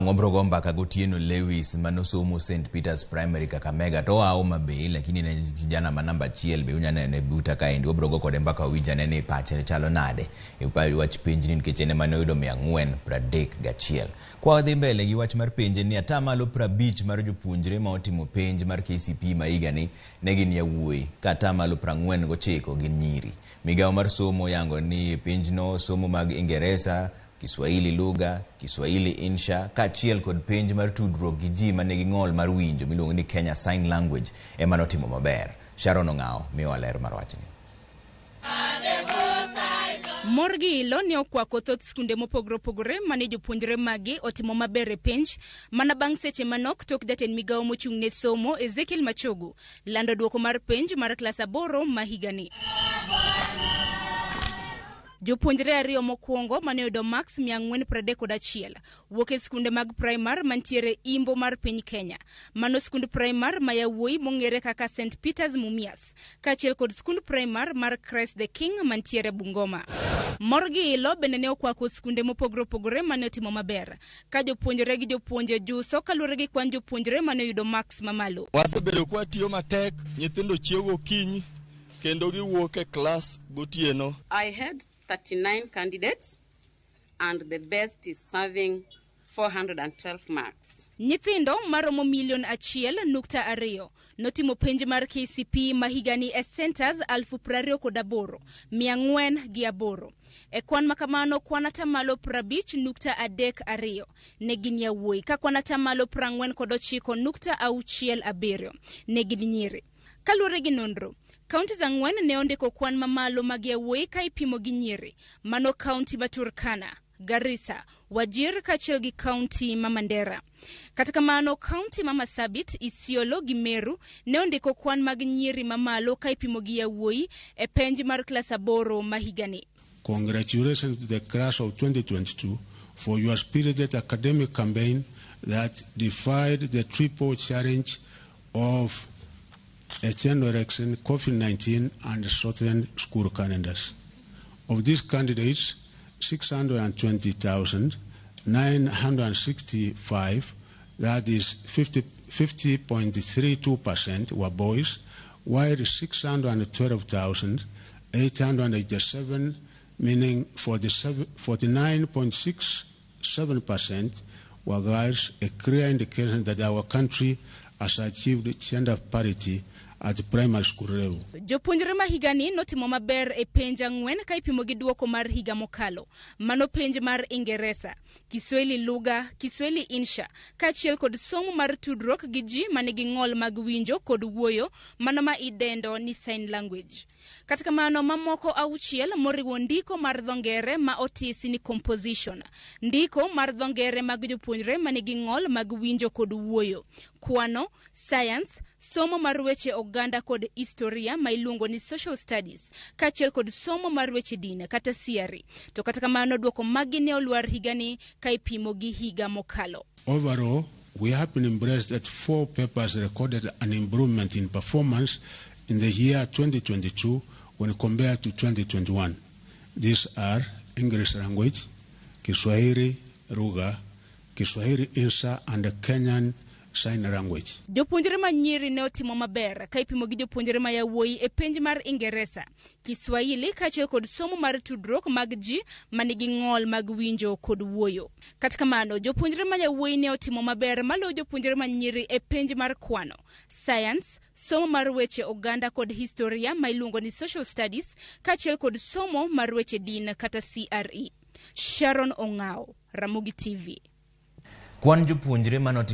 Ngobrogo mbaka gotieno Lewis manosomo St. Peter's Primary Kakamega to aoma be lakini ne kijana manamba chiel be unyane ne buta kaendi obrogo kode mbaka wijane ne pache chalo nade e upawi wach penji ni kechene mane oyudo 431. Kwa dhi mbele gi wach mar penji ni atamalo 50 mar jopuonjre ma otimo penji mar KCPE ma higani ne gin Yawuoi ka atamalo 49 gin nyiri. Migawo mar somo yango ni penjno somo mag Ingereza, Kiswahili lugha, Kiswahili insha, kachiel kod penj mar tudruok gi ji manegi ng'ol mar winjo miluongo ni Kenya Sign Language ema notimo maber. Sharon Ong'ao miyo ler mar wachni. Morgi ilo ne okwako thoth skunde mopogore mane jopuonjre magi otimo maber e penj mana bang' seche manok tok jatend migawo mochung' ne somo Ezekiel Machogu lando duoko mar penj mar klas 8 ma higani. Jopuonjre ariyo mokwongo mane oyudo max 431 wuok e skunde mag primar mantiere imbo mar piny Kenya. Mano skund primar ma Yawuoi mong'ere kaka St. Peter's Mumias, kaachiel kod skund primar mar Christ the King mantiere Bungoma. Morgi ilo bende ne okwako skunde mopogore mane otimo maber, ka jopuonjre gi jopuonje juso kaluwore gi kwan jopuonjre mane oyudo max mamalo. Wasebedo kwa tiyo matek, nyithindo chiewo gokinyi kendo giwuok e klas gotieno. I had 39 candidates and the best is serving 412 marks. Nyithindo maromo 1.2 notimo penj mar KCPE ma higani e centers 28,408. E kwan makamano kwan atamalo 50.32 ne gin Yawuoi ka kwan atamalo 49.67 ne gin nyiri. Kaluwore gi nonro, kaunti za 4 ne ondiko kwan mamalo mag Yawuoi ka ipimo gi nyiri. Mano kaunti ma Turkana, Garissa, Wajir kaachiel gi kaunti ma Mandera. Kata kamano kaunti ma Marsabit, Isiolo gi Meru ne ondiko kwan mag nyiri mamalo ka ipimo gi Yawuoi e penj mar klas 8 ma higani. Congratulations to the class of 2022 for your spirited academic campaign that defied the triple challenge of a chain reaction, COVID-19, and shortened school calendars. Of these candidates, 620,965, that is 50.32%, were boys, while 612,887, meaning 49.67%, were girls, a clear indication that our country has achieved gender parity at the primary school level. Jopuonjre ma higani notimo maber e penj 4 ka ipimo gi duoko mar higa mokalo. Mano penj mar Ingereza, Kiswahili lugha, Kiswahili insha, kaachiel kod somo mar tudruok gi ji manigi ng'ol mag winjo kod wuoyo, mano ma idendo ni sign language. Kata kamano mamoko 6 moriwo ndiko mar dhongere ma otisi ni composition, ndiko mar dhongere mag jopuonjre manigi ng'ol mag winjo kod wuoyo, kwano, science, somo mar weche oganda kod historia ma iluongo ni social studies, kaachiel kod somo mar weche din kata siari. To kata kamano duoko magi ne olwar higani ka ipimo gi higa mokalo. Overall, we have been impressed that 4 papers recorded an improvement in performance in the year 2022 when compared to 2021. These are English language, Kiswahili lugha, Kiswahili insha, and Kenyan Sign Language. Jopuonjre ma nyiri ne otimo maber ka ipimo gi jopuonjre ma Yawuoi e penj mar Ingereza, Kiswahili kaachiel kod somo mar tudruok mag ji manigi ng'ol mag winjo kod wuoyo. Kata kamano jopuonjre ma Yawuoi ne otimo maber maloyo jopuonjre ma nyiri e penj mar kwano, science, somo mar weche oganda kod historia ma iluongo ni social studies, kaachiel kod somo mar weche din kata CRE. Sharon Ong'ao, Ramogi TV. Kwan jopuonjre manotimo